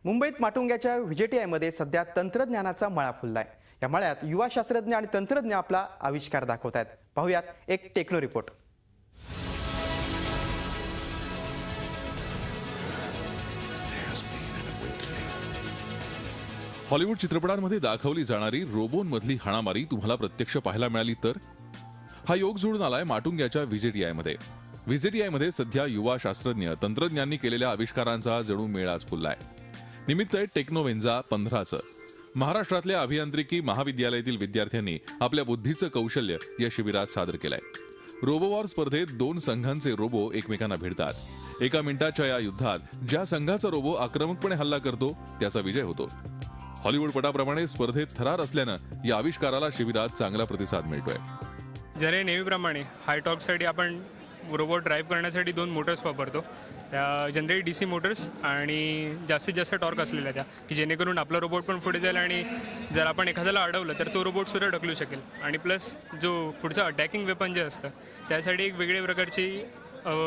मुंबईत माटुंग्याच्या व्हीजेटीआयमध्ये सध्या तंत्रज्ञानाचा मळा फुललाय। या मळ्यात युवा शास्त्रज्ञ आणि तंत्रज्ञ आपला आविष्कार दाखवत आहेत। पाहूयात एक टेक्नो रिपोर्ट। हॉलिवूड चित्रपटांमध्ये दाखवली जाणारी रोबोंमधली हाणामारी तुम्हाला प्रत्यक्ष पाहायला मिळाली तर हा योग जुळून आलाय माटुंग्याच्या व्हीजेटीआयमध्ये। व्हीजेटीआयमध्ये सध्या युवा शास्त्रज्ञ तंत्रज्ञांनी केलेल्या आविष्कारांचा जणू मेळाच फुललाय। निमित्त आहे टेक्नोवेंजा 15चं। महाराष्ट्रातल्या अभियांत्रिकी महाविद्यालयातील विद्यार्थ्यांनी आपल्या बुद्धीचं कौशल्य या शिबिरात सादर केलंय। रोबोवॉर स्पर्धेत 2 संघांचे रोबो एकमेकांना भिडतात। 1 मिनिटाच्या या युद्धात ज्या संघाचा रोबो आक्रमकपणे हल्ला करतो त्याचा विजय होतो। हॉलिवूड पटाप्रमाणे स्पर्धेत थरार असल्यानं या आविष्काराला शिबिरात चांगला प्रतिसाद मिळतोय। जरे नेहमीप्रमाणे हाय टॉर्कसाठी आपण रोबोट ड्राईव्ह करण्यासाठी 2 मोटर्स वापरतो। त्या जनरली DC मोटर्स आणि जास्तीत जास्त टॉर्क असलेल्या त्या की जेणेकरून आपला रोबोट पण पुढे जाईल आणि जर आपण एखाद्याला अडवलं तर तो रोबोट सुद्धा ढकलू शकेल। आणि प्लस जो पुढचा अटॅकिंग वेपन जे असतं त्यासाठी एक वेगळ्या प्रकारची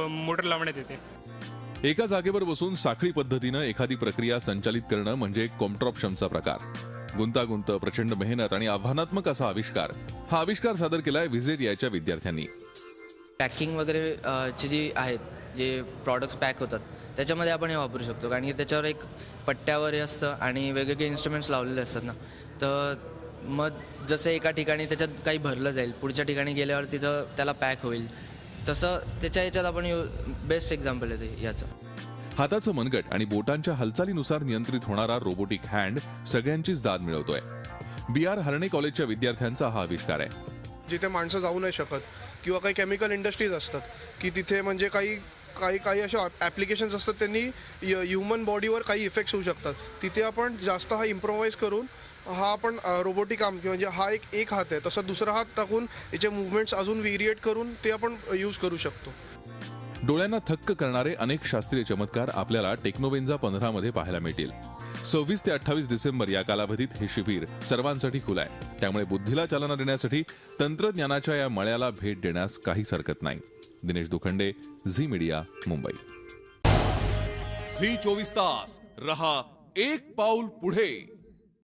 मोटर लावण्यात येते। एका जागेवर बसून साखळी पद्धतीनं एखादी प्रक्रिया संचालित करणं म्हणजे कॉम्प्ट्रॉप्शनचा प्रकार। गुंतागुंत, प्रचंड मेहनत आणि आव्हानात्मक असा आविष्कार हा आविष्कार सादर केलाय व्हीजेटीआयच्या विद्यार्थ्यांनी। पॅकिंग वगैरे ची जी आहेत जे प्रॉडक्ट्स पॅक होतात त्याच्यामध्ये आपण हे वापरू शकतो, कारण की त्याच्यावर एक पट्ट्यावर हे असतं आणि वेगवेगळे इन्स्ट्रुमेंट्स लावलेले असतात ना, तर मग जसं एका ठिकाणी त्याच्यात काही भरलं जाईल पुढच्या ठिकाणी गेल्यावर तिथं त्याला पॅक होईल, तसं त्याच्या याच्यात आपण बेस्ट एक्झाम्पल आहे ते याचं। हाताचं मनगट आणि बोटांच्या हालचालीनुसार नियंत्रित होणारा रोबोटिक हँड सगळ्यांचीच दाद मिळवतोय। BR हरणे कॉलेजच्या विद्यार्थ्यांचा हा आविष्कार आहे। जिथे माणसं जाऊ नाही शकत किंवा काही केमिकल इंडस्ट्रीज असतात की तिथे म्हणजे काही अशा ॲप्लिकेशन्स असतात त्यांनी ह्युमन बॉडीवर काही इफेक्ट्स होऊ शकतात, तिथे आपण जास्त हा इम्प्रोवाइज करून हा आपण रोबोटिक आर्म किंवा म्हणजे हा एक हात आहे तसा दुसरा हात टाकून याचे मुवमेंट्स अजून व्हेरिएट करून ते आपण यूज करू शकतो। डोळ्यांना थक्क करणारे अनेक शास्त्रीय चमत्कार आपल्याला टेक्नोवेंजा 15 मध्ये पाहायला मिळतील। 26 ते 28 डिसेंबर या कालावधीत हे शिबिर सर्वांसाठी खुलं आहे। त्यामुळे बुद्धीला चालना देण्यासाठी तंत्रज्ञानाच्या या मळ्याला भेट देण्यास काहीच हरकत नाही। दिनेश दुखंडे, झी मीडिया, मुंबई। झी 24 तास रहा एक पाऊल पुढे।